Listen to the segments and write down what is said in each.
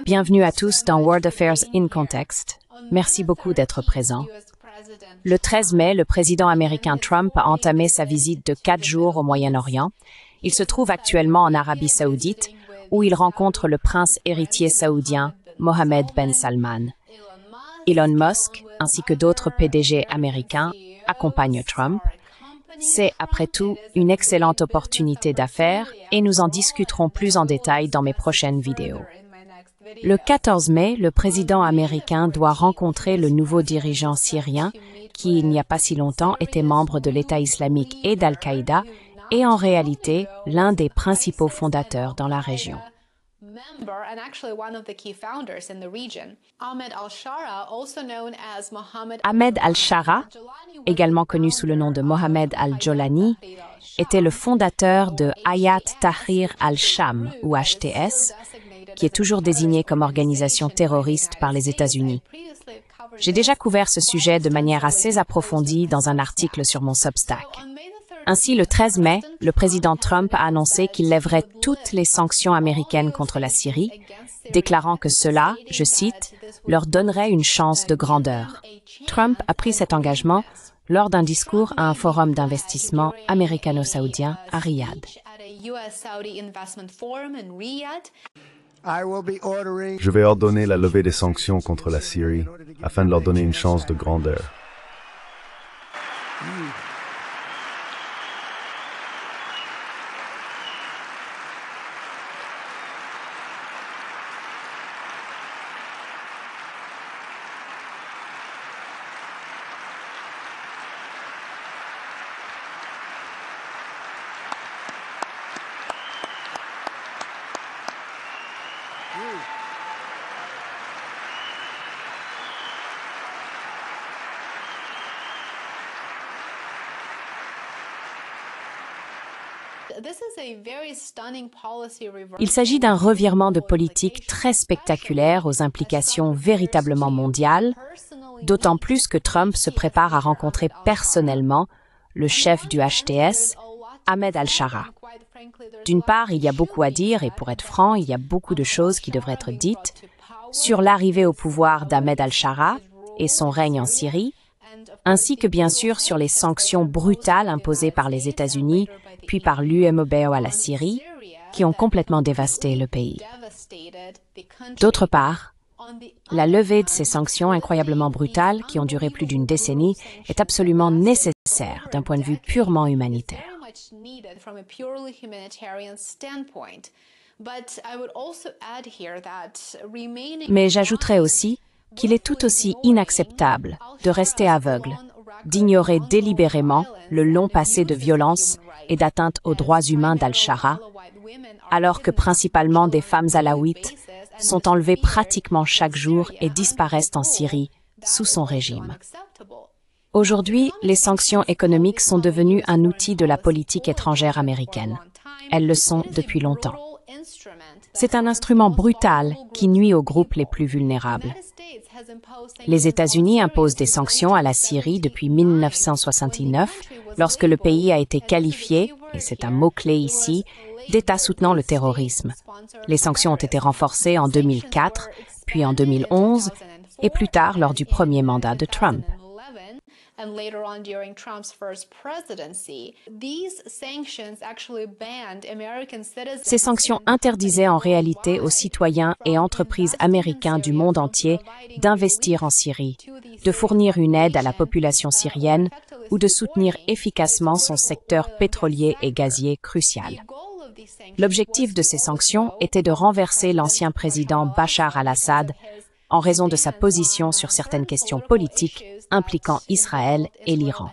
Bienvenue à tous dans World Affairs in Context. Merci beaucoup d'être présents. Le 13 mai, le président américain Trump a entamé sa visite de 4 jours au Moyen-Orient. Il se trouve actuellement en Arabie Saoudite, où il rencontre le prince héritier saoudien Mohammed Ben Salman. Elon Musk, ainsi que d'autres PDG américains, accompagnent Trump. C'est, après tout, une excellente opportunité d'affaires et nous en discuterons plus en détail dans mes prochaines vidéos. Le 14 mai, le président américain doit rencontrer le nouveau dirigeant syrien qui, il n'y a pas si longtemps, était membre de l'État islamique et d'Al-Qaïda et en réalité l'un des principaux fondateurs dans la région. Ahmed al-Shara, également connu sous le nom de Mohammed al-Jolani, était le fondateur de Hayat Tahrir al-Sham, ou HTS, qui est toujours désigné comme organisation terroriste par les États-Unis. J'ai déjà couvert ce sujet de manière assez approfondie dans un article sur mon Substack. Ainsi, le 13 mai, le président Trump a annoncé qu'il lèverait toutes les sanctions américaines contre la Syrie, déclarant que cela, je cite, leur donnerait une chance de grandeur. Trump a pris cet engagement lors d'un discours à un forum d'investissement américano-saoudien à Riyad. Je vais ordonner la levée des sanctions contre la Syrie afin de leur donner une chance de grandeur. Il s'agit d'un revirement de politique très spectaculaire aux implications véritablement mondiales, d'autant plus que Trump se prépare à rencontrer personnellement le chef du HTS, Ahmed al-Shara. D'une part, il y a beaucoup à dire et pour être franc, il y a beaucoup de choses qui devraient être dites sur l'arrivée au pouvoir d'Ahmed al-Shara et son règne en Syrie, ainsi que bien sûr sur les sanctions brutales imposées par les États-Unis puis par l'UMOBO à la Syrie, qui ont complètement dévasté le pays. D'autre part, la levée de ces sanctions incroyablement brutales, qui ont duré plus d'une décennie, est absolument nécessaire d'un point de vue purement humanitaire. Mais j'ajouterais aussi qu'il est tout aussi inacceptable de rester aveugle, d'ignorer délibérément le long passé de violence et d'atteinte aux droits humains d'Al-Shara, alors que principalement des femmes alaouites sont enlevées pratiquement chaque jour et disparaissent en Syrie sous son régime. Aujourd'hui, les sanctions économiques sont devenues un outil de la politique étrangère américaine. Elles le sont depuis longtemps. C'est un instrument brutal qui nuit aux groupes les plus vulnérables. Les États-Unis imposent des sanctions à la Syrie depuis 1969, lorsque le pays a été qualifié, et c'est un mot-clé ici, d'État soutenant le terrorisme. Les sanctions ont été renforcées en 2004, puis en 2011, et plus tard lors du premier mandat de Trump. Ces sanctions interdisaient en réalité aux citoyens et entreprises américains du monde entier d'investir en Syrie, de fournir une aide à la population syrienne ou de soutenir efficacement son secteur pétrolier et gazier crucial. L'objectif de ces sanctions était de renverser l'ancien président Bachar al-Assad en raison de sa position sur certaines questions politiques impliquant Israël et l'Iran.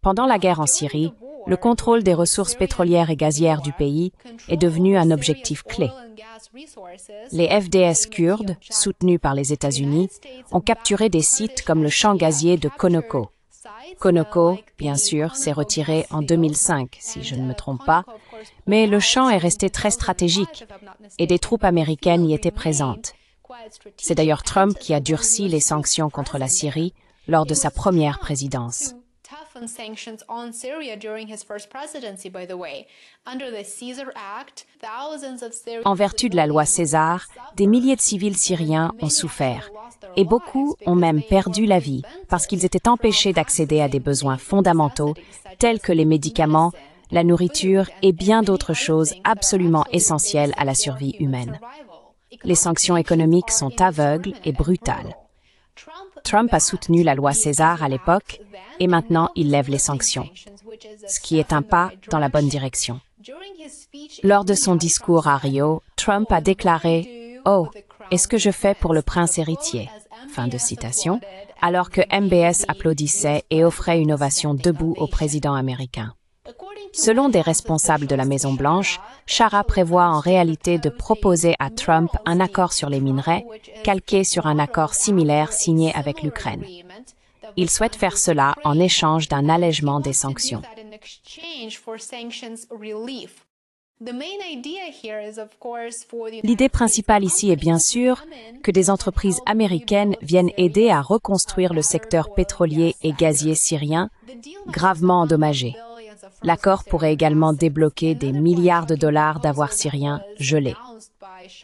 Pendant la guerre en Syrie, le contrôle des ressources pétrolières et gazières du pays est devenu un objectif clé. Les FDS kurdes, soutenus par les États-Unis, ont capturé des sites comme le champ gazier de Konoko. Konoko, bien sûr, s'est retiré en 2005, si je ne me trompe pas, mais le champ est resté très stratégique et des troupes américaines y étaient présentes. C'est d'ailleurs Trump qui a durci les sanctions contre la Syrie lors de sa première présidence. En vertu de la loi César, des milliers de civils syriens ont souffert, et beaucoup ont même perdu la vie parce qu'ils étaient empêchés d'accéder à des besoins fondamentaux tels que les médicaments, la nourriture et bien d'autres choses absolument essentielles à la survie humaine. Les sanctions économiques sont aveugles et brutales. Trump a soutenu la loi César à l'époque et maintenant il lève les sanctions, ce qui est un pas dans la bonne direction. Lors de son discours à Rio, Trump a déclaré « Oh, est-ce que je fais pour le prince héritier ?» Fin de citation, alors que MBS applaudissait et offrait une ovation debout au président américain. Selon des responsables de la Maison-Blanche, Shara prévoit en réalité de proposer à Trump un accord sur les minerais, calqué sur un accord similaire signé avec l'Ukraine. Il souhaite faire cela en échange d'un allègement des sanctions. L'idée principale ici est bien sûr que des entreprises américaines viennent aider à reconstruire le secteur pétrolier et gazier syrien, gravement endommagé. L'accord pourrait également débloquer des milliards de dollars d'avoirs syriens gelés.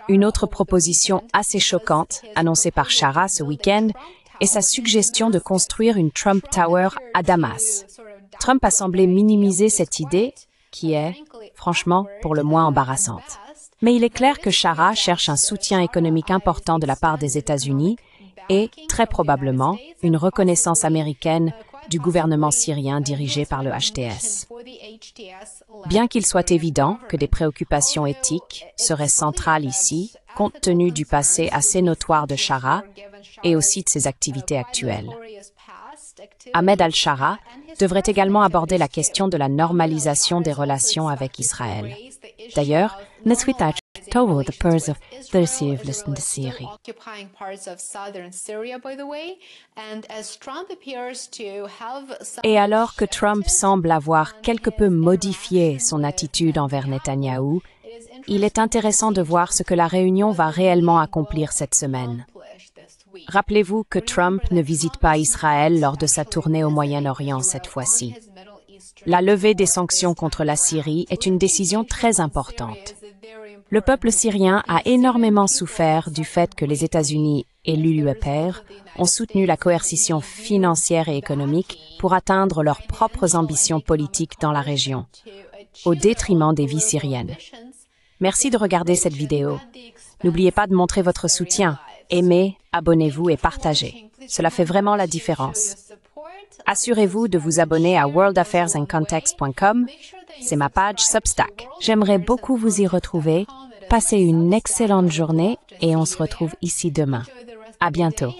Une autre proposition assez choquante, annoncée par Shara ce week-end, est sa suggestion de construire une Trump Tower à Damas. Trump a semblé minimiser cette idée, qui est, franchement, pour le moins embarrassante. Mais il est clair que Shara cherche un soutien économique important de la part des États-Unis et, très probablement, une reconnaissance américaine du gouvernement syrien dirigé par le HTS. Bien qu'il soit évident que des préoccupations éthiques seraient centrales ici, compte tenu du passé assez notoire de Shara et aussi de ses activités actuelles. Ahmed al-Shara devrait également aborder la question de la normalisation des relations avec Israël. D'ailleurs, et alors que Trump semble avoir quelque peu modifié son attitude envers Netanyahou, il est intéressant de voir ce que la réunion va réellement accomplir cette semaine. Rappelez-vous que Trump ne visite pas Israël lors de sa tournée au Moyen-Orient cette fois-ci. La levée des sanctions contre la Syrie est une décision très importante. Le peuple syrien a énormément souffert du fait que les États-Unis et l'UEPR ont soutenu la coercition financière et économique pour atteindre leurs propres ambitions politiques dans la région, au détriment des vies syriennes. Merci de regarder cette vidéo. N'oubliez pas de montrer votre soutien. Aimez, abonnez-vous et partagez. Cela fait vraiment la différence. Assurez-vous de vous abonner à worldaffairsandcontext.com. C'est ma page Substack. J'aimerais beaucoup vous y retrouver. Passez une excellente journée et on se retrouve ici demain. À bientôt.